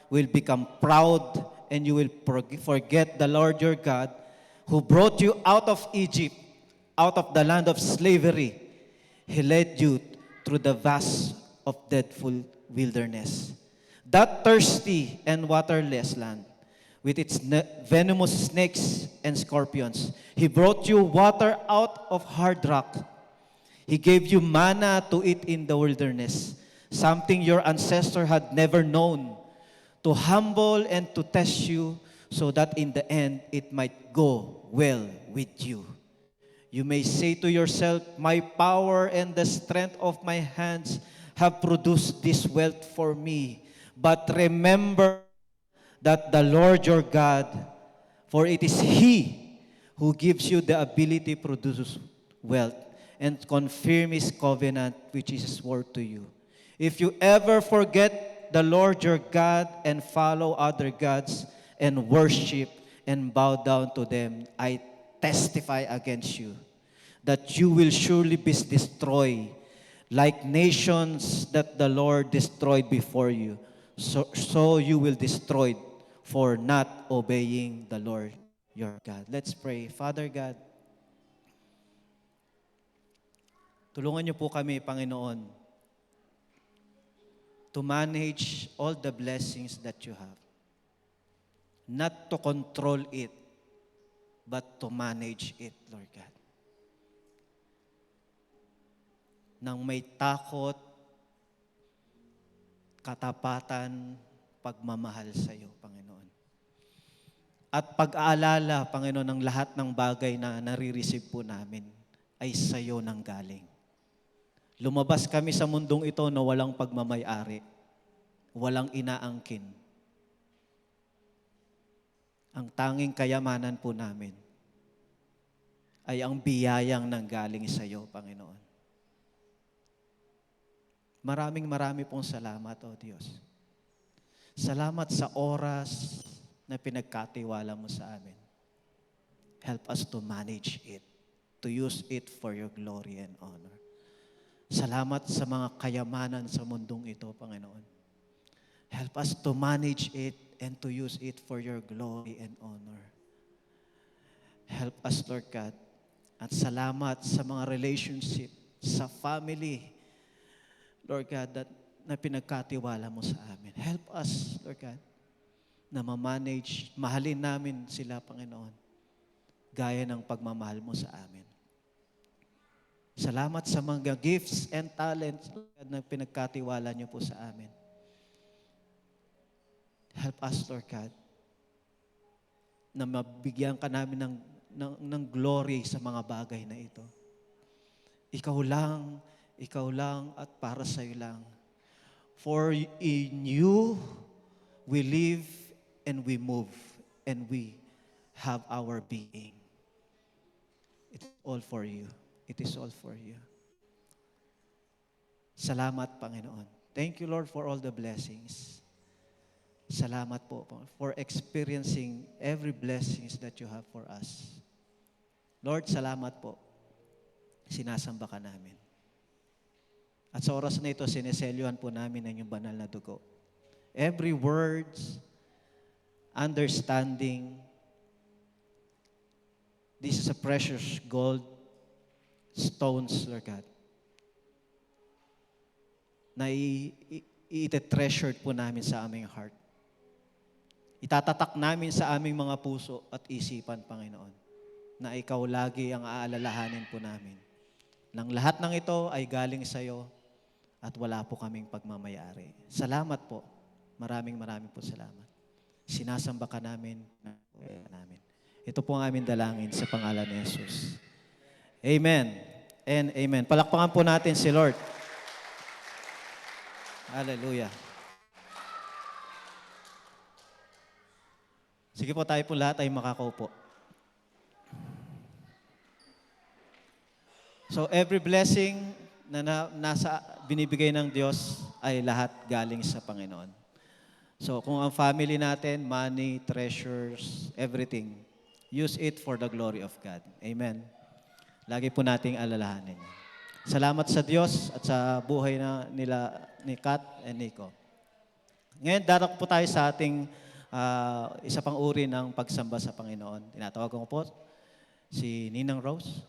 will become proud, and you will forget the Lord your God, who brought you out of Egypt, out of the land of slavery. He led you through the vast of dreadful wilderness, that thirsty and waterless land, with its venomous snakes and scorpions. He brought you water out of hard rock. He gave you manna to eat in the wilderness, something your ancestor had never known, to humble and to test you, so that in the end it might go well with you. You may say to yourself, my power and the strength of my hands have produced this wealth for me. But remember that the Lord your God, for it is He who gives you the ability to produce wealth and confirm His covenant which is swore to you. If you ever forget the Lord your God and follow other gods and worship and bow down to them, I testify against you that you will surely be destroyed like nations that the Lord destroyed before you. So you will destroy for not obeying the Lord your God. Let's pray. Father God, tulungan niyo po kami, Panginoon, to manage all the blessings that you have. Not to control it, but to manage it, Lord God. Nang may takot, katapatan, pagmamahal sa iyo, Panginoon. At pag-aalala, Panginoon, ng lahat ng bagay na nare-receive po namin ay sa iyo nang galing. Lumabas kami sa mundong ito na walang pagmamay-ari, walang inaangkin. Ang tanging kayamanan po namin ay ang biyayang nanggaling sa iyo, Panginoon. Maraming pong salamat, O Diyos. Salamat sa oras na pinagkatiwala mo sa amin. Help us to manage it, to use it for your glory and honor. Salamat sa mga kayamanan sa mundong ito, Panginoon. Help us to manage it and to use it for your glory and honor. Help us, Lord God. At salamat sa mga relationship, sa family, Lord God, na pinagkatiwala mo sa amin. Help us, Lord God, na ma-manage, mahalin namin sila, Panginoon, gaya ng pagmamahal mo sa amin. Salamat sa mga gifts and talents, Lord God, na pinagkatiwala niyo po sa amin. Help us, Lord God, na mabigyan ka namin ng glory sa mga bagay na ito. Ikaw lang at para sa iyo lang. For in you we live and we move and we have our being. It's all for you. It is all for you. Salamat, Panginoon. Thank you, Lord, for all the blessings. Salamat po for experiencing every blessings that you have for us. Lord, salamat po. Sinasamba ka namin. At sa oras na ito, sineselyuhan po namin ang iyong banal na dugo. Every words, understanding, this is a precious gold stones, Lord God, na i-treasured po namin sa aming heart. Itatatak namin sa aming mga puso at isipan, Panginoon, na ikaw lagi ang aalalahanin po namin. Nang lahat ng ito ay galing sa iyo at wala po kaming pagmamayari. Salamat po. Maraming po salamat. Sinasamba ka namin. Ito po ang aming dalangin sa pangalan ni Jesus. Amen and amen. Palakpakan po natin si Lord. Hallelujah. Sige po, tayo po lahat ay makakaupo. So every blessing na nasa binibigay ng Diyos ay lahat galing sa Panginoon. So kung ang family natin, money, treasures, everything, use it for the glory of God. Amen. Lagi po nating alalahanin. Salamat sa Diyos at sa buhay nila ni Kat and Nico. Ngayon, darako po tayo sa ating isa pang uri ng pagsamba sa Panginoon. Tinatawag ko po si Ninang Rose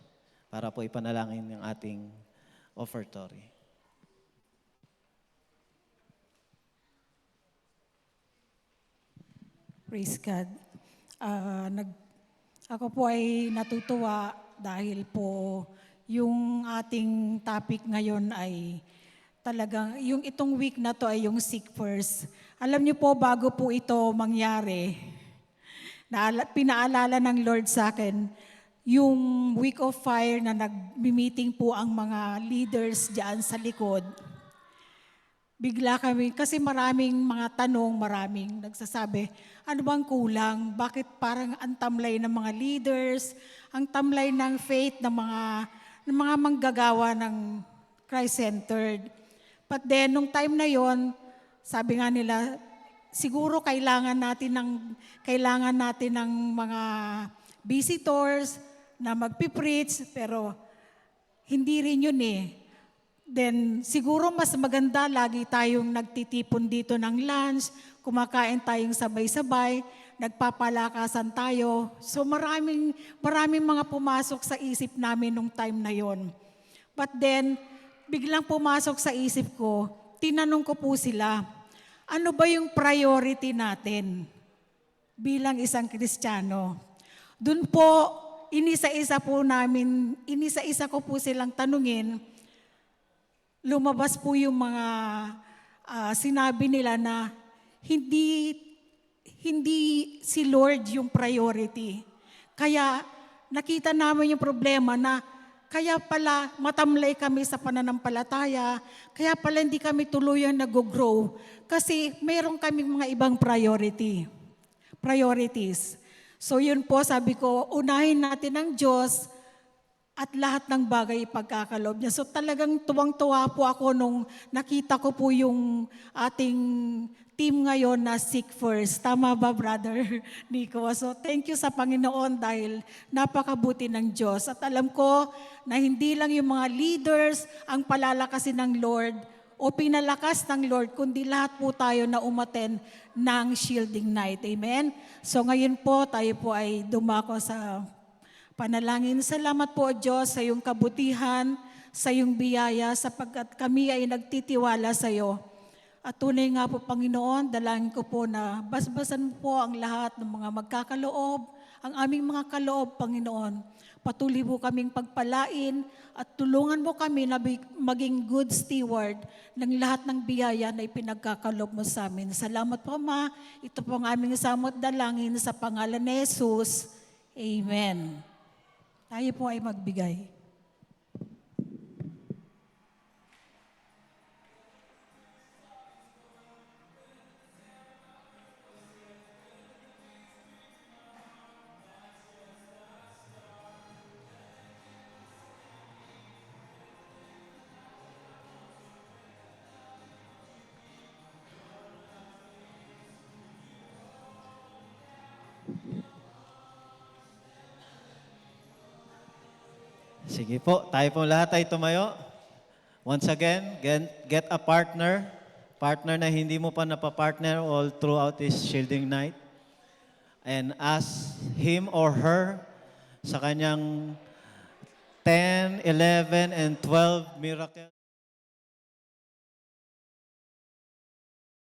para po ipanalangin ng ating offertory. Praise God. Ako po ay natutuwa dahil po yung ating topic ngayon ay talagang, yung itong week na to ay yung seek first. Alam niyo po, bago po ito mangyari, pinaalala ng Lord sa akin, yung week of fire na nag-meeting po ang mga leaders diyan sa likod. Bigla kami, kasi maraming mga tanong, maraming nagsasabi, ano bang kulang? Bakit parang ang tamlay ng mga leaders, ang tamlay ng faith ng mga manggagawa ng Christ-centered. But then, nung time na yon, sabi nga nila, siguro kailangan natin ng mga visitors na magpipreach, pero hindi rin yun eh. Then, siguro mas maganda lagi tayong nagtitipon dito ng lunch, kumakain tayong sabay-sabay, nagpapalakasan tayo. So maraming mga pumasok sa isip namin nung time na yon. But then, biglang pumasok sa isip ko, tinanong ko po sila, ano ba yung priority natin bilang isang Kristiyano? Doon po, inisa-isa ko po silang tanungin, lumabas po yung mga sinabi nila na hindi si Lord yung priority. Kaya nakita namin yung problema na kaya pala matamlay kami sa pananampalataya, kaya pala hindi kami tuluyang nag-grow kasi mayroon kaming mga ibang priorities. So yun po, sabi ko, unahin natin ang Diyos at lahat ng bagay ipagkakaloob niya. So talagang tuwang-tuwa po ako nung nakita ko po yung ating team ngayon na Seek First. Tama ba, Brother Nico? So thank you sa Panginoon dahil napakabuti ng Diyos. At alam ko na hindi lang yung mga leaders ang palalakasin ng Lord o pinalakas ng Lord, kundi lahat po tayo na umaten ng shielding night. Amen? So ngayon po, tayo po ay dumako sa panalangin. Salamat po, Diyos, sa iyong kabutihan, sa iyong biyaya, sapagkat kami ay nagtitiwala sa iyo. At tunay nga po, Panginoon, dalangin ko po na basbasan po ang lahat ng mga magkakaloob, ang aming mga kaloob, Panginoon. patuloy mo kaming pagpalain at tulungan mo kami na maging good steward ng lahat ng biyaya na ipinagkakalob mo sa amin. Salamat po, Ma. Ito po ang aming samot dalangin sa pangalan ni Jesus. Amen. Tayo po ay magbigay. Sige po, tayo po lahat ay tumayo. Once again, get a partner. Partner na hindi mo pa napapartner all throughout this shielding night. And ask him or her sa kanyang 10, 11, and 12 miracle.